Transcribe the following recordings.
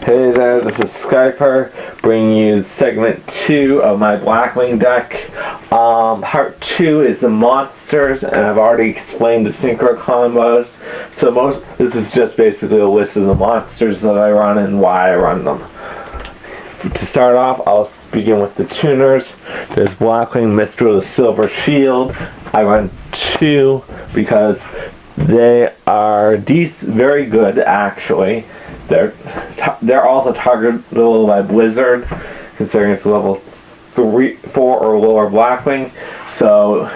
Hey there, this is Skyper, bringing you segment 2 of my Blackwing deck. Part 2 is the monsters, and I've already explained the synchro combos. So this is just basically a list of the monsters that I run and why I run them. To start off, I'll begin with the tuners. There's Blackwing Minstrel, the Silver Shield. I run 2 because they are very good, actually. They're also targetable by Blizzard, considering it's level 3, 4 or lower Blackwing. So,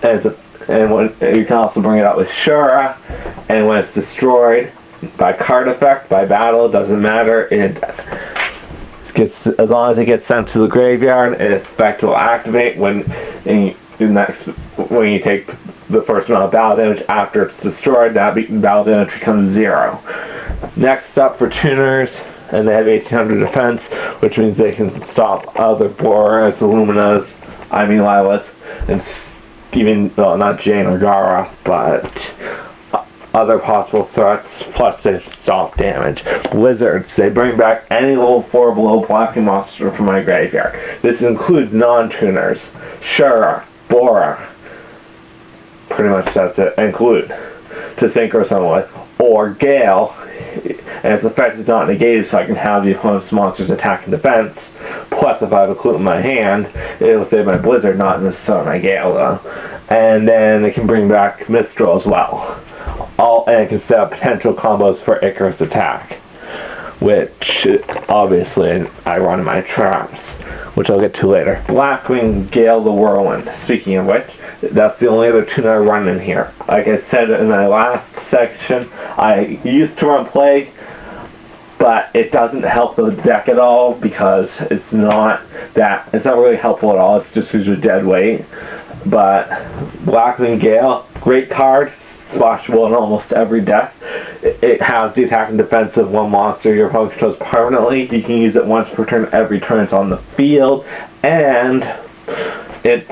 you can also bring it out with Shura, and when it's destroyed by card effect, by battle, it doesn't matter. As long as it gets sent to the graveyard, its effect will activate when you take the first amount of battle damage after it's destroyed. That battle damage becomes 0. Next up for tuners, and they have 1800 defense, which means they can stop other Boras, Illuminas, Lilith, and even, well, not Jane or Gara, but other possible threats, plus they stop damage. Blizzards, they bring back any level 4 below blocking monster from my graveyard. This includes non-tuners, Shura, Bora, pretty much that's it, include, to Synchros only, or Gale, and its effect is not negated, so I can have the opponent's monsters attack and defense. Plus, if I have a clue in my hand, it'll save my Blizzard, not necessarily my Gale, though. And then it can bring back Minstrel as well. And it can set up potential combos for Icarus attack, which obviously I run in my traps, which I'll get to later. Blackwing Gale the Whirlwind. Speaking of which, that's the only other tune I run in here. Like I said in my last section, I used to run Plague, but it doesn't help the deck at all because it's not really helpful at all. It's just usually dead weight. But Blackwing Gale, great card, splashable in almost every deck. It has the attack and defense of one monster your opponent controls permanently. You can use it once per turn, every turn it's on the field, and it's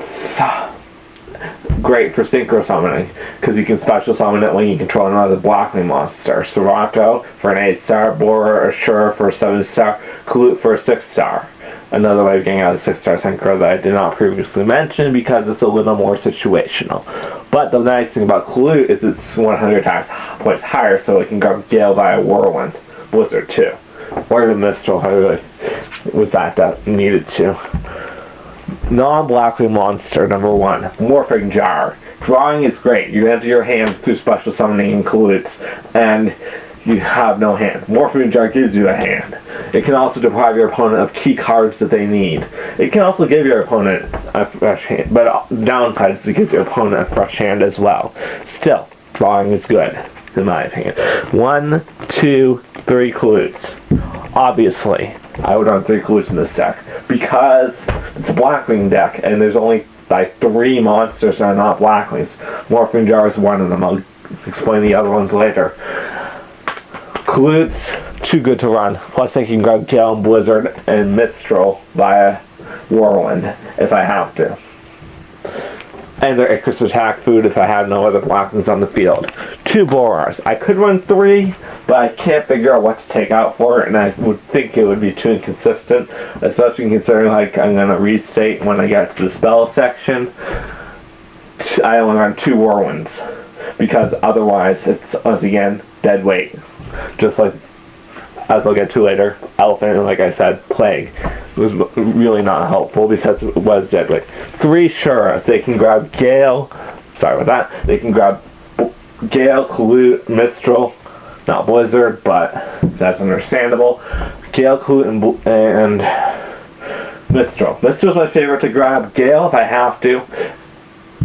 great for synchro summoning because you can special summon it when you control another Blackwing monster. Sirocco for an 8-star, Bora or Shura for a 7-star, Kalut for a 6-star. Another way of getting out of 6-star synchro that I did not previously mention because it's a little more situational. But the nice thing about Kalut is it's 100 attack points higher, so it can grab Gale by a Whirlwind, Blizzard too, or even Minstrel with that needed to. Non-Blackwing monster number 1, Morphing Jar. Drawing is great. You enter your hand through special summoning and Kaluts, and you have no hand. Morphing Jar gives you a hand. It can also deprive your opponent of key cards that they need. It can also give your opponent a fresh hand, but the downside is it gives your opponent a fresh hand as well. Still, drawing is good, in my opinion. 1, 2, 3 Kaluts. Obviously, I would run 3 Kaluts in this deck because it's a Blackwing deck, and there's only like 3 monsters that are not Blackwings. Morphing Jar is one of them. I'll explain the other ones later. Kaluts, too good to run. Plus, I can grab Gale and Blizzard and Minstrel via Whirlwind if I have to. And they're Icarus attack food if I have no other Blackwings on the field. 2 Boras. I could run 3, but I can't figure out what to take out for it, and I would think it would be too inconsistent, especially considering like I'm going to restate when I get to the spell section. I only run 2 Whirlwinds because otherwise it's once again dead weight. Just like, as I'll get to later, Elephant, and like I said, Plague was really not helpful because it was dead weight. 3 Shura, they can grab Gale, they can grab Gale, Kalut, Minstrel, not Blizzard, but that's understandable. Gale, Kalut, and Minstrel. Minstrel's my favorite to grab. Gale if I have to,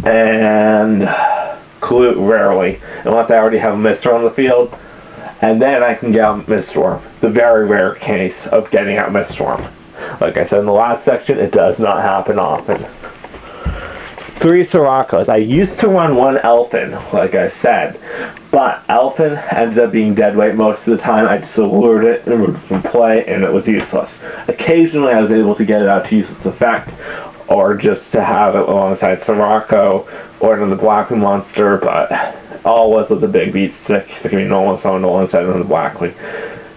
and Kalut rarely, unless I already have a Minstrel on the field. And then I can get out Miststorm. The very rare case of getting out Miststorm. Like I said in the last section, it does not happen often. 3 Siroccos. I used to run 1 Elfin, like I said, but Elfin ended up being dead weight most of the time. I just lured it from play, and it was useless. Occasionally, I was able to get it out to use its effect, or just to have it alongside Sirocco or another Blackwing monster, but all was a big beat stick. It can be normal summon alongside another Blackwing.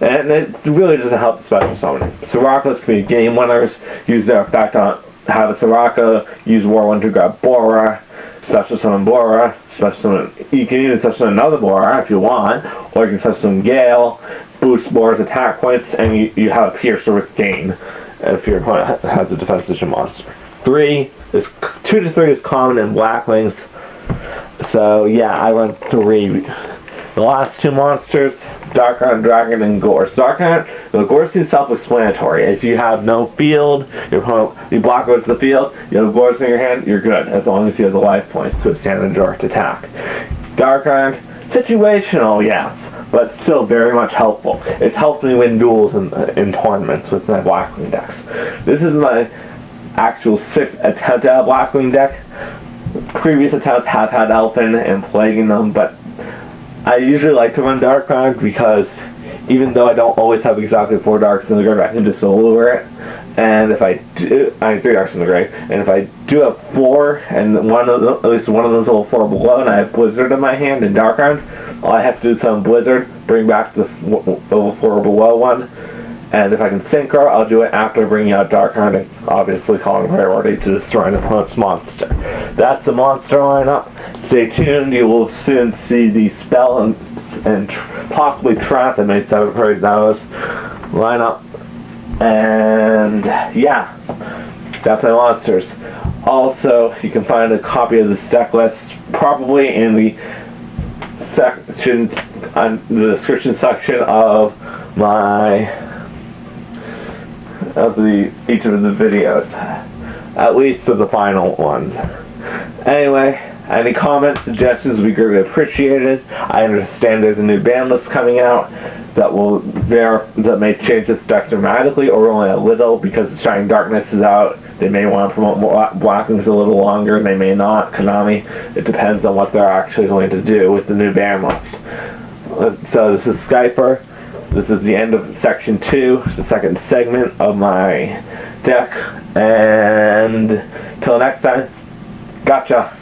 And it really doesn't help special summoning. Sorakas can be game winners, use their effect on have a Soraka, use War 1 to grab Bora, special summon Bora, special summon, you can even special summon another Bora if you want, or you can special summon Gale, boost Bora's attack points, and you have a Piercer with Gain if your opponent has a defense edition monster. 2 to 3 is common in Blackwings, so yeah, I went 3. The last 2 monsters, Darkheart Dragon and Gorse. Darkheart, the Gorse is self-explanatory. If you have no field, you block goes to the field, you have Gorse in your hand, you're good, as long as you have the life points to withstand a direct attack. Darkheart, situational, yes, but still very much helpful. It's helped me win duels in tournaments with my Blackwing decks. This is my actual 6th attempt at a Blackwing deck. Previous attempts have had Elfin and Plague in them, but I usually like to run Darkheart because even though I don't always have exactly 4 darks in the grave, I can just lure it. And if I do, I have 3 darks in the grave, and if I do have 4, and at least one of those level 4 below, and I have Blizzard in my hand and Darkheart, all I have to do is summon Blizzard, bring back the level 4 below one, and if I can Synchro, I'll do it after bringing out Darkheart and obviously calling priority to destroy an opponent's monster. That's the monster lineup. Stay tuned, you will soon see the spell and possibly trap and maybe 7 praise those lineup. And yeah, that's my monsters. Also, you can find a copy of this deck list probably in the section, the description section of each of the videos, at least of the final one. Anyway, any comments, suggestions would be greatly appreciated. I understand there's a new ban list coming out that may change this deck dramatically, or only a little, because the Shining Darkness is out. They may want to promote Blackwings a little longer, they may not. Konami, it depends on what they're actually going to do with the new ban list. So this is Skyper. This is the end of section 2, the second segment of my deck, and till next time, gotcha.